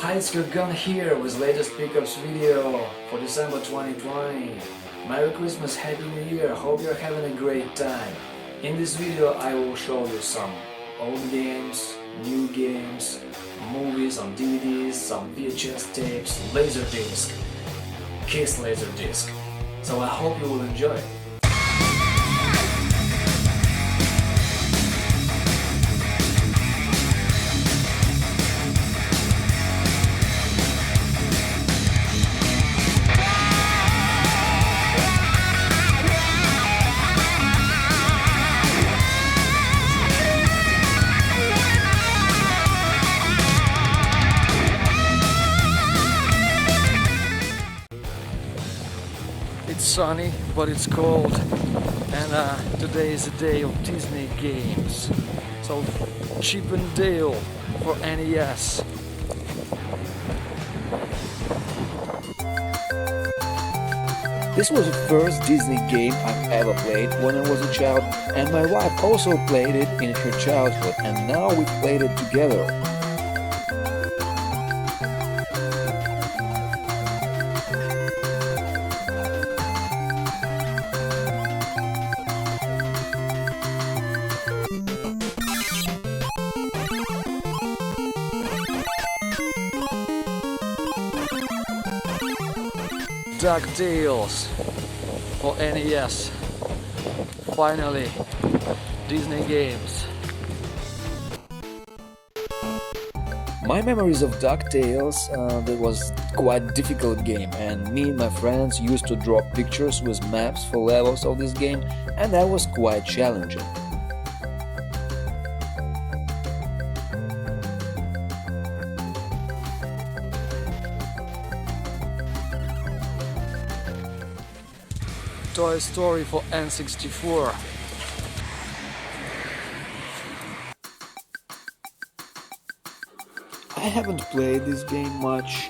Hi, it's your gun here with latest pickups video for December 2020. Merry Christmas, Happy New Year, hope you're having a great time. In this video I will show you some old games, new games, movies on DVDs, some VHS tapes, Laserdisc, Kiss Laserdisc. So I hope you will enjoy it. It's sunny, but it's cold, and today is the day of Disney games. So, Chip and Dale for NES. This was the first Disney game I've ever played when I was a child, and my wife also played it in her childhood, and now we played it together. DuckTales for NES. Finally, Disney games. My memories of DuckTales, that was quite a difficult game, and me and my friends used to draw pictures with maps for levels of this game, and that was quite challenging. Toy Story for N64. I haven't played this game much,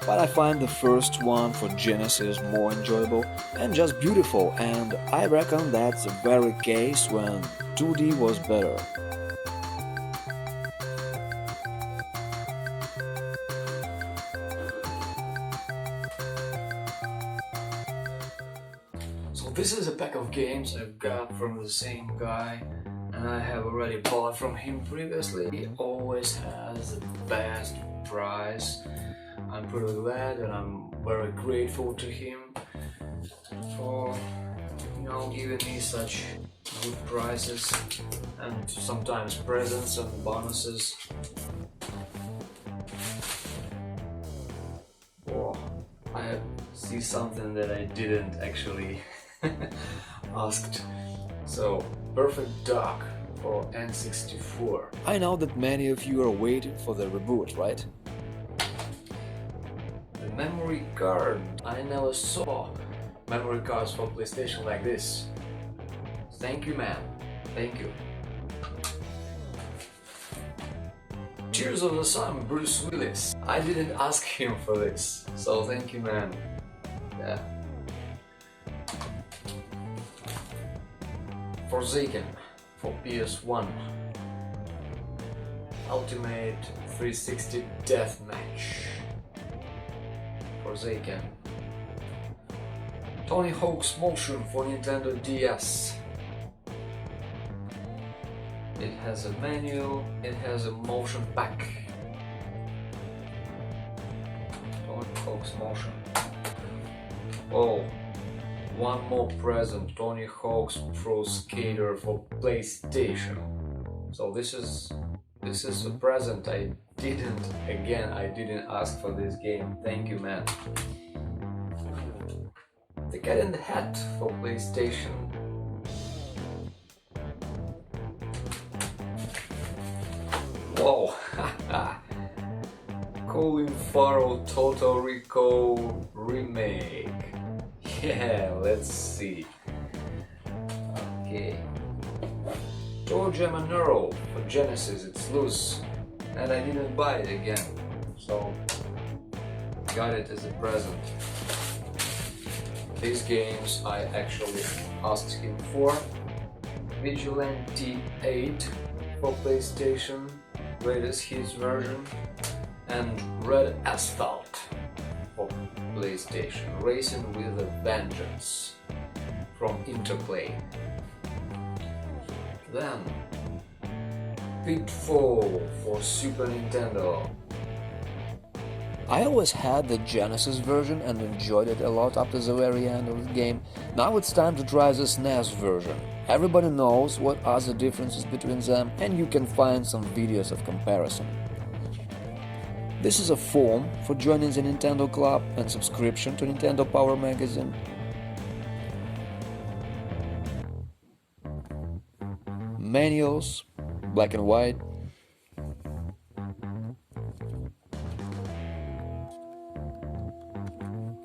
but I find the first one for Genesis more enjoyable and just beautiful, and I reckon that's the very case when 2D was better. So this is a pack of games I've got from the same guy, and I have already bought from him previously. He always has the best price. I'm pretty glad and I'm very grateful to him for giving me such good prices and sometimes presents and bonuses. Oh, I see something that I didn't actually asked. So, Perfect Dark for N64. I know that many of you are waiting for the reboot, right? The memory card. I never saw memory cards for PlayStation like this. Thank you, man. Thank you. Tears of the Sun, Bruce Willis. I didn't ask him for this, so thank you, man. Yeah. Forsaken for PS1. Ultimate 360 Deathmatch. Forsaken. Tony Hawk's Motion for Nintendo DS. It has a menu, it has a motion pack. Tony Hawk's Motion. Oh. One more present, Tony Hawk's Pro Skater for PlayStation. So this is a present. I didn't ask for this game. Thank you, man. The Cat in the Hat for PlayStation. Whoa! Colin Farrell Total Recall remake. Yeah, let's see. Okay. Jam and Earl for Genesis, it's loose. And I didn't buy it again. So, got it as a present. These games I actually asked him for. Vigilante 8 for PlayStation, greatest hits version. and Red Asphalt for PlayStation, Racing with a Vengeance from Interplay. Then Pitfall for Super Nintendo. I always had the Genesis version and enjoyed it a lot up to the very end of the game. Now it's time to try the SNES version. Everybody knows what are the differences between them, and you can find some videos of comparison. This is a form for joining the Nintendo Club and subscription to Nintendo Power magazine. Manuals, black and white.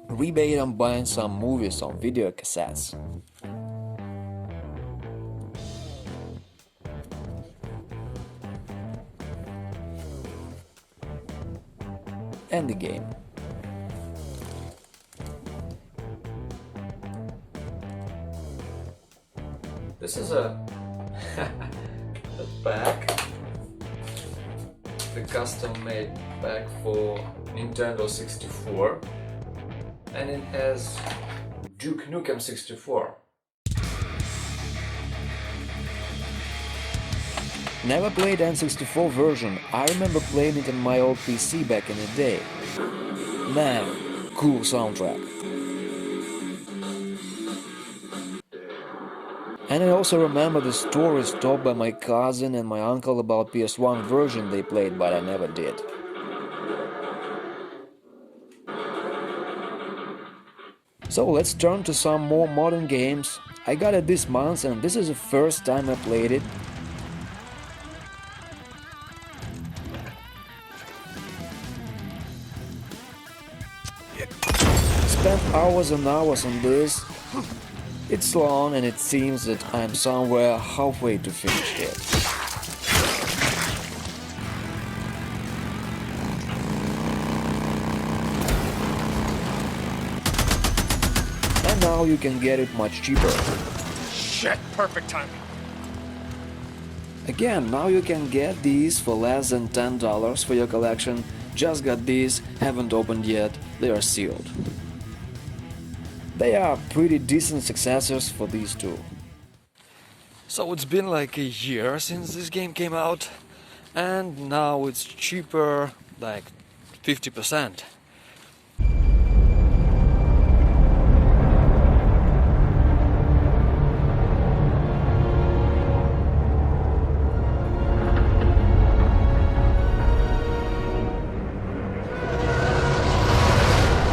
Rebate on buying some movies on video cassettes. And the game. This is a bag, the custom-made bag for Nintendo 64, and it has Duke Nukem 64. Never played N64 version. I remember playing it on my old PC back in the day. Man, cool soundtrack. And I also remember the stories told by my cousin and my uncle about PS1 version they played, but I never did. So let's turn to some more modern games. I got it this month and this is the first time I played it. Spent hours and hours on this. It's long and it seems that I'm somewhere halfway to finish it. And now you can get it much cheaper. Shit, perfect timing. Again, now you can get these for less than $10 for your collection. Just got these, haven't opened yet, they are sealed. They are pretty decent successors for these two. So it's been like a year since this game came out, and now it's cheaper, like 50%.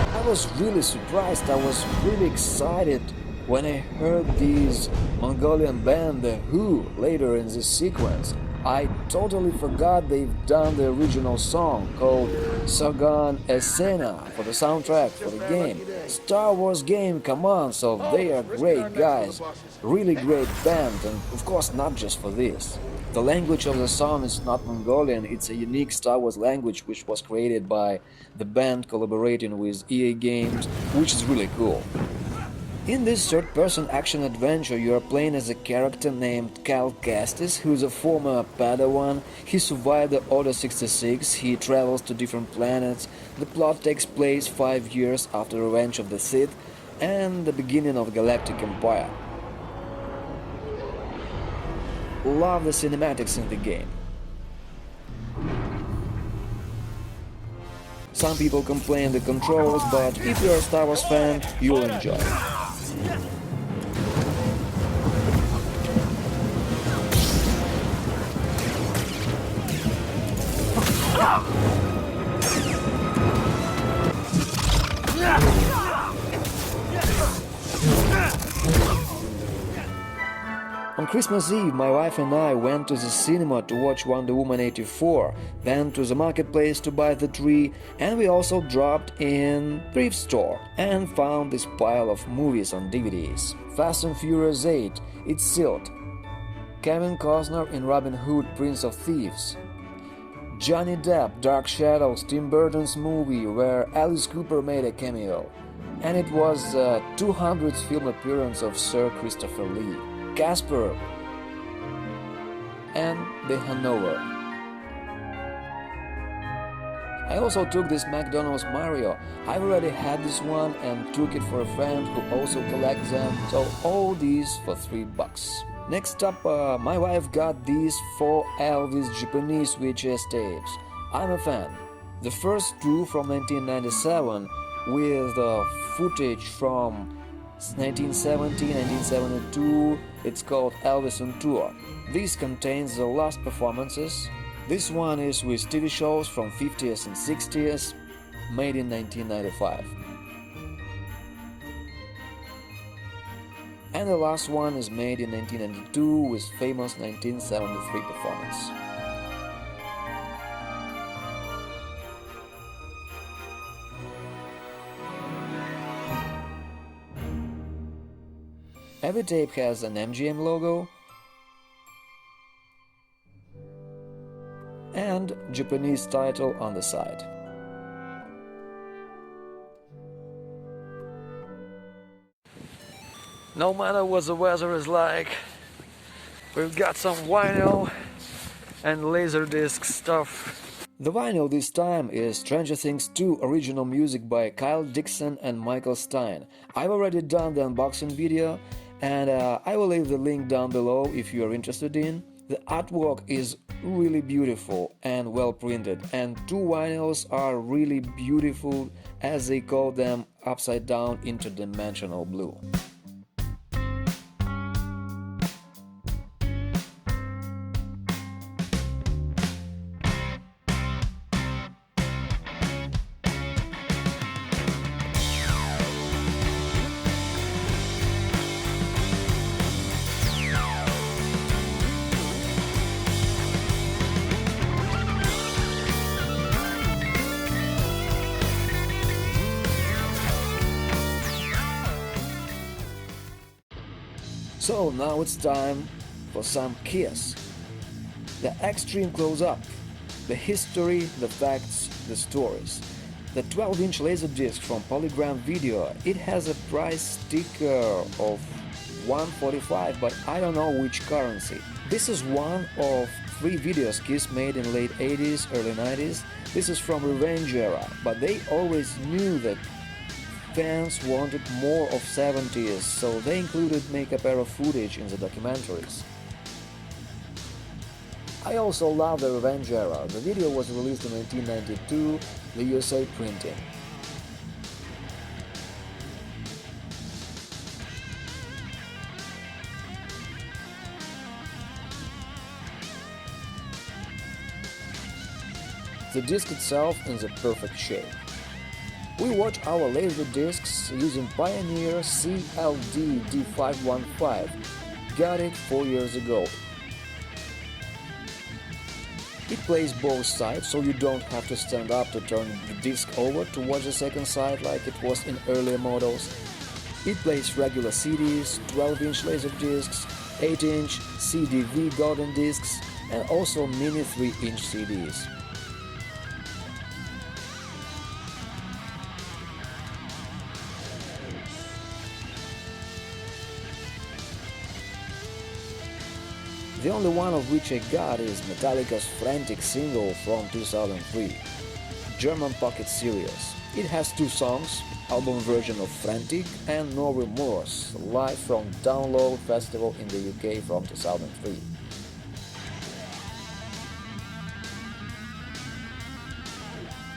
I was really surprised, I was really excited when I heard this Mongolian band, The Who, later in this sequence. I totally forgot they've done the original song called Sargon Essena for the soundtrack for the game. Star Wars game, come on, so they are great guys, really great band, and of course not just for this. The language of the song is not Mongolian, it's a unique Star Wars language which was created by the band collaborating with EA Games, which is really cool. In this third-person action-adventure, you are playing as a character named Cal Kestis, who is a former Padawan. He survived the Order 66, he travels to different planets. The plot takes place 5 years after Revenge of the Sith and the beginning of Galactic Empire. Love the cinematics in the game. Some people complain the controls, but if you're a Star Wars fan, you'll enjoy it. On Christmas Eve, my wife and I went to the cinema to watch Wonder Woman 84, then to the marketplace to buy the tree, and we also dropped in thrift store and found this pile of movies on DVDs. Fast and Furious 8, it's sealed. Kevin Costner in Robin Hood, Prince of Thieves. Johnny Depp, Dark Shadows, Tim Burton's movie where Alice Cooper made a cameo. And it was the 200th film appearance of Sir Christopher Lee. Casper and the Hangover. I also took this McDonald's Mario. I've already had this one and took it for a friend who also collects them, so all these for $3. Next up, my wife got these 4 Elvis Japanese VHS tapes. I'm a fan. The first 2 from 1997 with footage from 1970, 1972, it's called Elvis On Tour. This contains the last performances. This one is with TV shows from 50s and 60s, made in 1995. And the last one is made in 1992 with famous 1973 performance. Every tape has an MGM logo and Japanese title on the side. No matter what the weather is like, we've got some vinyl and Laserdisc stuff. The vinyl this time is Stranger Things 2 original music by Kyle Dixon and Michael Stein. I've already done the unboxing video and I will leave the link down below if you are interested in. The artwork is really beautiful and well printed, and 2 vinyls are really beautiful as they call them upside down interdimensional blue. So now it's time for some Kiss. The X-treme close-up, the history, the facts, the stories. The 12-inch Laserdisc from Polygram Video, it has a price sticker of $145, but I don't know which currency. This is one of 3 videos Kiss made in late 80s, early 90s. This is from Revenge era, but they always knew that fans wanted more of 70s, so they included makeup era footage in the documentaries. I also love the Revenge era. The video was released in 1992, the USA printing. The disc itself is in perfect shape. We watch our Laserdiscs using Pioneer CLD D515. Got it 4 years ago. It plays both sides, so you don't have to stand up to turn the disc over to watch the second side like it was in earlier models. It plays regular CDs, 12-inch Laserdiscs, 8-inch CDV golden discs, and also mini 3-inch CDs. The only one of which I got is Metallica's Frantic single from 2003, German Pocket Series. It has 2 songs, album version of Frantic and No Remorse, live from Download Festival in the UK from 2003.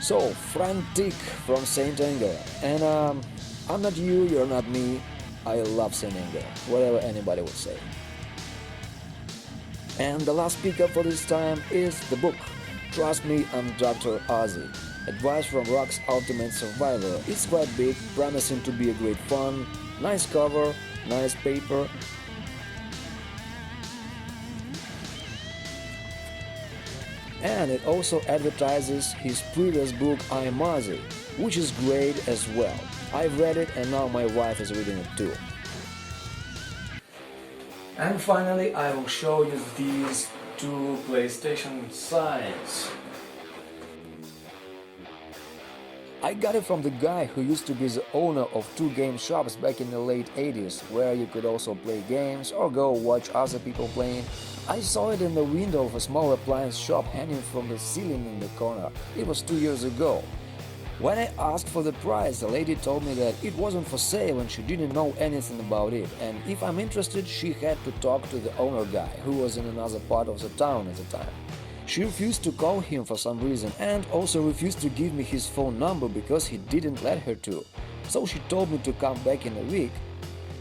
So, Frantic from Saint Anger, and I'm not you, you're not me, I love Saint Anger, whatever anybody would say. And the last pickup for this time is the book, Trust Me, I'm Dr. Ozzy, Advice from Rock's Ultimate Survivor. It's quite big, promising to be a great fun, nice cover, nice paper. And it also advertises his previous book, I'm Ozzy, which is great as well. I've read it and now my wife is reading it too. And finally, I will show you these 2 PlayStation signs. I got it from the guy who used to be the owner of 2 game shops back in the late 80s, where you could also play games or go watch other people playing. I saw it in the window of a small appliance shop hanging from the ceiling in the corner. It was 2 years ago. When I asked for the price, the lady told me that it wasn't for sale and she didn't know anything about it, and if I'm interested, she had to talk to the owner guy, who was in another part of the town at the time. She refused to call him for some reason and also refused to give me his phone number because he didn't let her to. So she told me to come back in a week.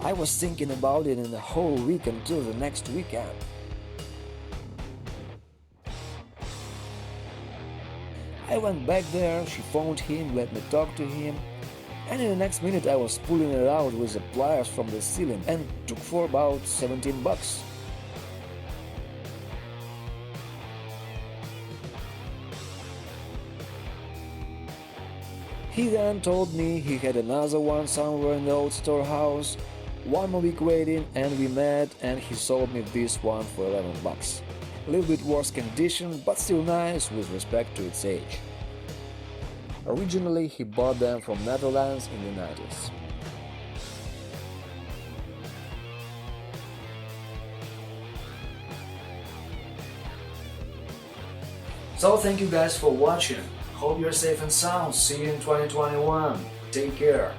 I was thinking about it in the whole week until the next weekend. I went back there, she phoned him, let me talk to him, and in the next minute I was pulling it out with the pliers from the ceiling and took for about 17 bucks. He then told me he had another one somewhere in the old storehouse, 1 more week waiting, and we met and he sold me this one for 11 bucks. A little bit worse condition, but still nice with respect to its age. Originally he bought them from Netherlands in the 90s. So thank you guys for watching. Hope you're safe and sound. See you in 2021. Take care.